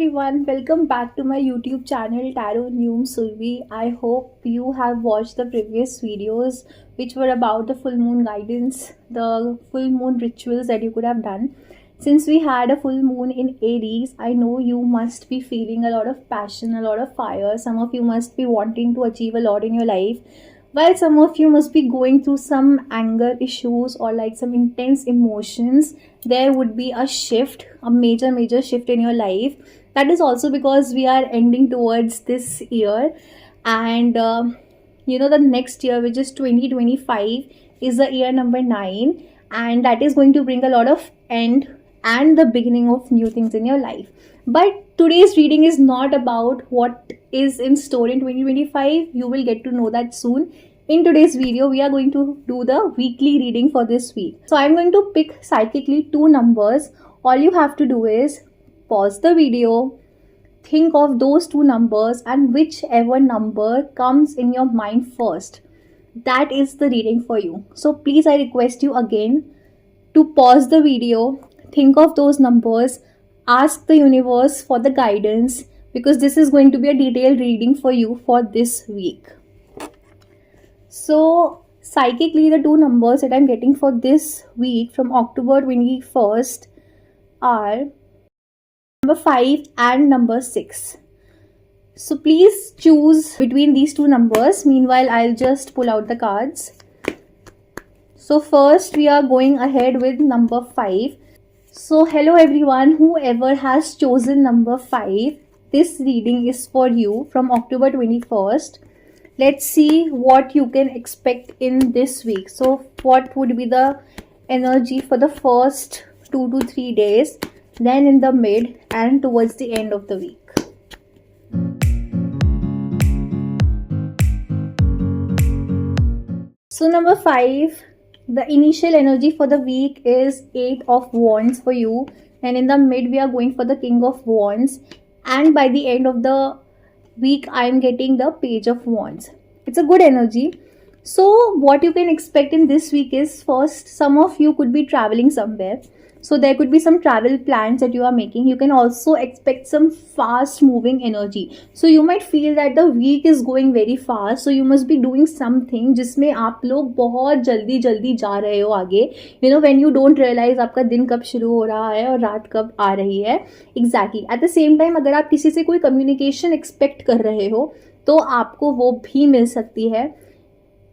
everyone, welcome back to my YouTube channel Tarot Noom Survi. I hope you have watched the previous videos which were about the full moon guidance, the full moon rituals that you could have done. Since we had a full moon in Aries, I know you must be feeling a lot of passion, a lot of fire. Some of you must be wanting to achieve a lot in your life, while some of you must be going through some anger issues or like some intense emotions. There would be a shift, a major shift in your life. That is also because we are ending towards this year, and the next year, which is 2025, is the year number 9, and that is going to bring a lot of end and the beginning of new things in your life. But today's reading is not about what is in store in 2025. You will get to know that soon. In today's video, we are going to do the weekly reading for this week. So I'm going to pick psychically 2 numbers. All you have to do is pause the video, think of those 2 numbers, and whichever number comes in your mind first, that is the reading for you. So please, I request you again to pause the video, think of those numbers, ask the universe for the guidance, because this is going to be a detailed reading for you for this week. So psychically, the 2 numbers that I'm getting for this week from October 21st are number 5 and number 6. So please choose between these 2 numbers. Meanwhile, I'll just pull out the cards. So first, we are going ahead with number 5. So hello everyone, whoever has chosen number 5, this reading is for you from October 21st. Let's see what you can expect in this week. So what would be the energy for the first 2 to 3 days, then in the mid and towards the end of the week. So number 5, the initial energy for the week is 8 of Wands for you, and in the mid we are going for the King of Wands, and by the end of the week I am getting the Page of Wands. It's a good energy. So what you can expect in this week is, first, some of you could be traveling somewhere. So there could be some travel plans that you are making. You can also expect some fast moving energy. So you might feel that the week is going very fast. So you must be doing something जिसमें आप लोग बहुत जल्दी जा रहे हो आगे. When you don't realize आपका दिन कब शुरू हो रहा है और रात कब आ रही है. Exactly. At the same time, अगर आप किसी से कोई communication expect कर रहे हो, तो आपको वो भी मिल सकती है.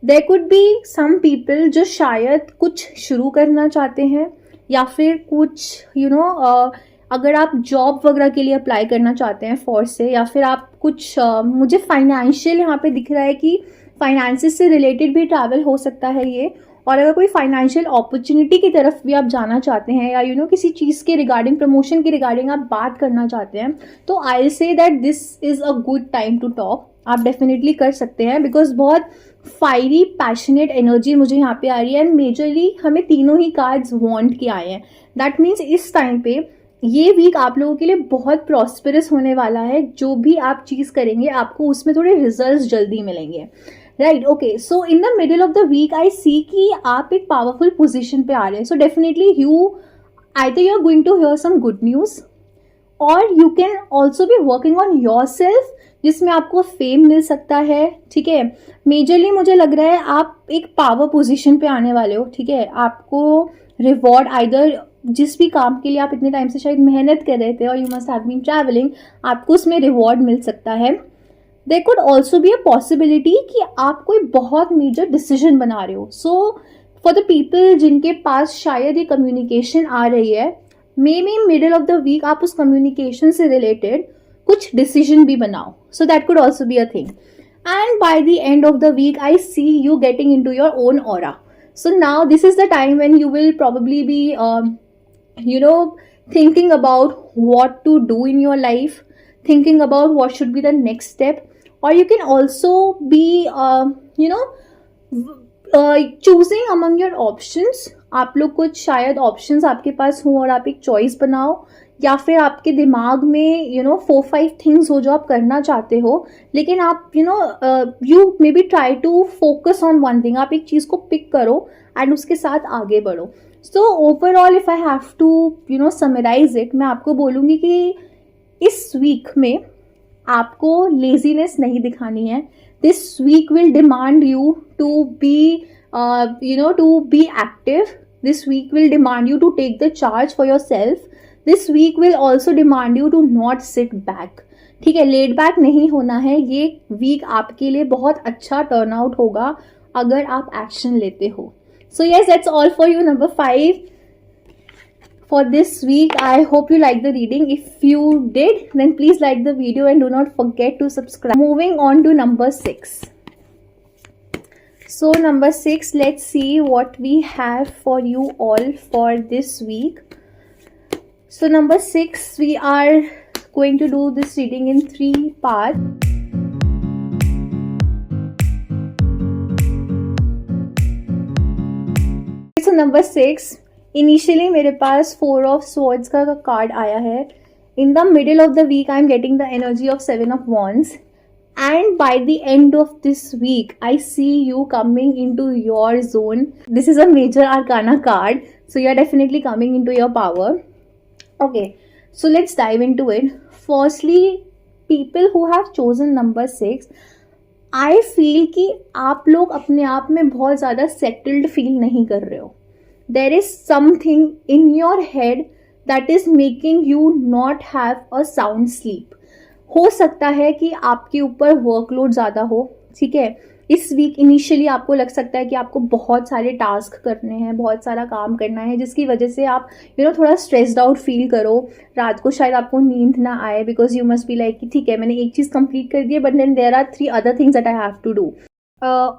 There could be some people जो शायद कुछ शुरू करना चाहते हैं, या फिर कुछ अगर आप जॉब वगैरह के लिए अप्लाई करना चाहते हैं फोर्स से, या फिर आप कुछ मुझे फाइनेंशियल यहाँ पे दिख रहा है कि फाइनेंसिस से रिलेटेड भी ट्रैवल हो सकता है ये. और अगर कोई फाइनेंशियल अपॉर्चुनिटी की तरफ भी आप जाना चाहते हैं, या किसी चीज़ के रिगार्डिंग, प्रमोशन के रिगार्डिंग आप बात करना चाहते हैं, तो I will say that this is a good time to talk. आप डेफिनेटली कर सकते हैं, बिकॉज बहुत फायरी पैशनेट एनर्जी मुझे यहाँ पे आ रही है, एंड मेजरली हमें तीनों ही कार्ड्स वॉन्ट के आए हैं. दैट मीन्स इस टाइम पे ये वीक आप लोगों के लिए बहुत प्रॉस्परस होने वाला है. जो भी आप चीज़ करेंगे आपको उसमें थोड़े रिजल्ट्स जल्दी मिलेंगे. Right, okay. So in the middle of the week I see कि आप एक पावरफुल पोजिशन पे आ रहे हैं. So definitely either you are going to hear some good news, or you can also be working on yourself, जिसमें आपको fame मिल सकता है. ठीक है, मेजरली मुझे लग रहा है आप एक पावर पोजीशन पे आने वाले हो. ठीक है, आपको रिवॉर्ड आइदर जिस भी काम के लिए आप इतने टाइम से शायद मेहनत कर रहे थे, और you must have been travelling, आपको उसमें रिवॉर्ड मिल सकता है. There could also be a possibility कि आप कोई बहुत मेजर डिसीजन बना रहे हो. सो फॉर द पीपल जिनके पास शायद ये कम्युनिकेशन आ रही है, maybe middle of the week आप उस कम्युनिकेशन से रिलेटेड कुछ डिसीजन भी बनाओ. So that could also be a thing. And by the end of the week I see you getting into your own aura. So now this is the time when you will probably be thinking about what to do in your life, thinking about what should be the next step. Or you can also be choosing among your options. आप लोग कुछ शायद options आपके पास हों और आप एक choice बनाओ, या फिर आपके दिमाग में 4-5 थिंग्स हो जो आप करना चाहते हो, लेकिन आप you maybe try to focus on one thing. आप एक चीज़ को पिक करो एंड उसके साथ आगे बढ़ो. So overall if I have to summarise it, मैं आपको बोलूँगी कि इस वीक में आपको लेजीनेस नहीं दिखानी है. This week will demand you to be to be active. This week will demand you to take the charge for yourself. This week will also demand you to not sit back. ठीक है, late back नहीं होना है. ये week आपके लिए बहुत अच्छा टर्न आउट होगा अगर आप एक्शन लेते हो. So yes, that's all for you, number 5 for this week. I hope you liked the reading. If you did, then please like the video and do not forget to subscribe. Moving on to number 6. So number 6, let's see what we have for you all for this week. So number 6, we are going to do this reading in 3 parts. So number 6, initially मेरे पास 4 of swords का card आया है. In the middle of the week, I am getting the energy of 7 of wands. And by the end of this week, I see you coming into your zone. This is a major arcana card, so you are definitely coming into your power. Okay, so let's dive into it. Firstly, people who have chosen number 6, I feel कि आप लोग अपने आप में बहुत ज़्यादा settled feel नहीं कर रहे हो. There is something in your head that is making you not have a sound sleep. हो सकता है कि आपके ऊपर वर्कलोड ज़्यादा हो. ठीक है, इस वीक इनिशियली आपको लग सकता है कि आपको बहुत सारे टास्क करने हैं, बहुत सारा काम करना है, जिसकी वजह से आप थोड़ा स्ट्रेस्ड आउट फील करो. रात को शायद आपको नींद ना आए because you must be like कि ठीक है मैंने एक चीज़ कंप्लीट कर दी है but then there are 3 other things that I have to do.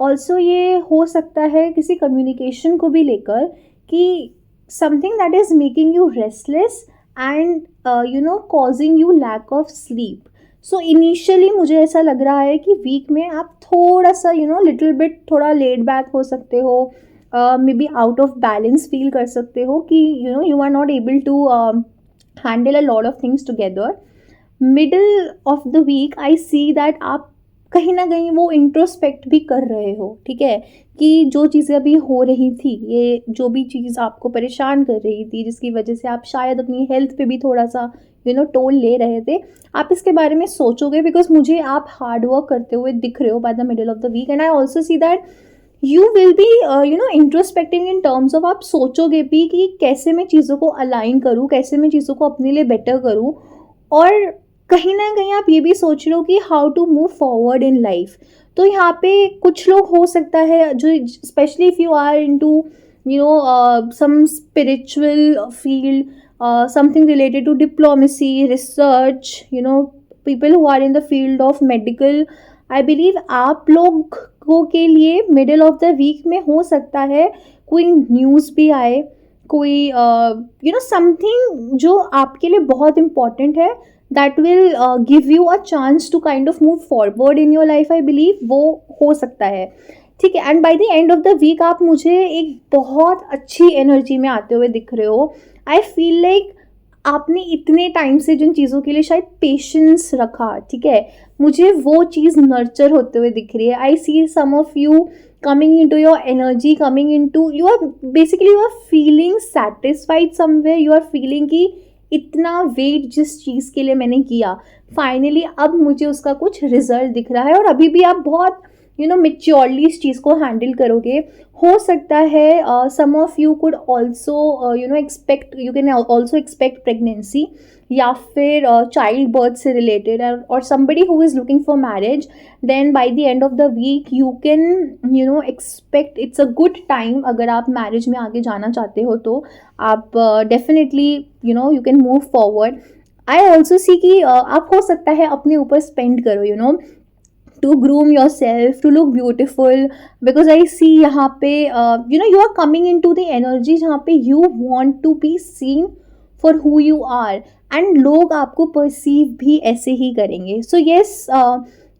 Also ये हो सकता है किसी कम्युनिकेशन को भी लेकर कि something that is making you restless and causing you lack of sleep. So initially मुझे ऐसा लग रहा है कि वीक में आप थोड़ा सा लिटिल बिट थोड़ा लेट बैक हो सकते हो, maybe out of balance feel कर सकते हो कि you are not able to handle a lot of things together. Middle of the week I see that आप कहीं ना कहीं वो इंट्रोस्पेक्ट भी कर रहे हो. ठीक है, कि जो चीज़ें अभी हो रही थी, ये जो भी चीज़ आपको परेशान कर रही थी जिसकी वजह से आप शायद अपनी हेल्थ पे भी थोड़ा सा टोल ले रहे थे, आप इसके बारे में सोचोगे बिकॉज मुझे आप हार्ड वर्क करते हुए दिख रहे हो by the middle of the week. And I also see that you will be introspecting in terms of आप सोचोगे भी कि कैसे मैं चीज़ों को अलाइन करूँ, कैसे मैं चीज़ों को अपने लिए बेटर करूँ, और कहीं ना कहीं आप ये भी सोच रहे हो कि how to move forward in life. तो यहाँ पे कुछ लोग हो सकता है जो specially if you are into some spiritual field, something related to diplomacy, research, people who are in the field of medical, I believe आप लोगों के लिए मिडल ऑफ द वीक में हो सकता है कोई न्यूज़ भी आए, कोई समथिंग जो आपके लिए बहुत इम्पॉर्टेंट है that will give you a chance to kind of move forward in your life. I believe वो हो सकता है. ठीक है, and by the end of the week आप मुझे एक बहुत अच्छी एनर्जी में आते हुए दिख रहे हो. आई फील लाइक आपने इतने टाइम से जिन चीज़ों के लिए शायद पेशेंस रखा, ठीक है, मुझे वो चीज़ नर्चर होते हुए दिख रही है. I see some of you coming into your energy, coming into you are feeling satisfied somewhere. You are feeling कि इतना वेट जिस चीज़ के लिए मैंने किया, फाइनली अब मुझे उसका कुछ रिजल्ट दिख रहा है, और अभी भी आप बहुत मेच्योरली इस चीज़ को हैंडल करोगे. हो सकता है some of you could also expect, you can also expect pregnancy या फिर चाइल्ड बर्थ से रिलेटेड, और somebody who is looking for marriage, then by the end of the week you can expect, it's a good time. अगर आप marriage में आगे जाना चाहते हो तो आप definitely you can move forward. I also सी कि आप हो सकता है अपने ऊपर स्पेंड करो to groom yourself, to look beautiful, because I see यहाँ पे you are coming into the energy जहाँ पे you want to be seen for who you are, and लोग आपको perceive भी ऐसे ही करेंगे. So yes,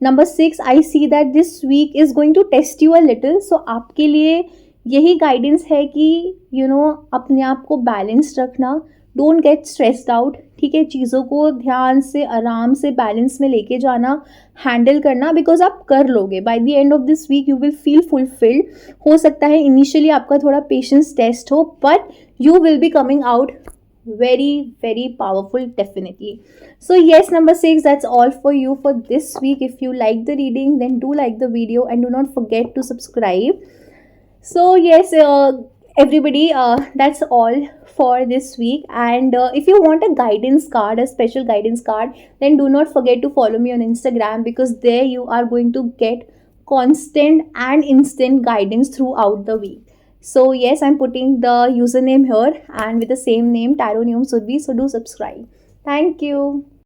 number 6, I see that this week is going to test you a little. So आपके लिए यही गाइडेंस है कि अपने आप को बैलेंस रखना, डोंट गेट स्ट्रेस्ड आउट. ठीक है, चीज़ों को ध्यान से आराम से बैलेंस में लेके जाना, हैंडल करना, बिकॉज आप कर लोगे. By the end of this week you will feel fulfilled. हो सकता है इनिशियली आपका थोड़ा पेशेंस टेस्ट हो, but you will be coming out very powerful, definitely. So yes, number 6, that's all for you for this week. If you like the reading, then do like the video and do not forget to subscribe. So yes, everybody, that's all for this week. And if you want a guidance card, a special guidance card, then do not forget to follow me on Instagram, because there you are going to get constant and instant guidance throughout the week. So yes, I'm putting the username here and with the same name, Tarot Neom Surbi. So do subscribe. Thank you.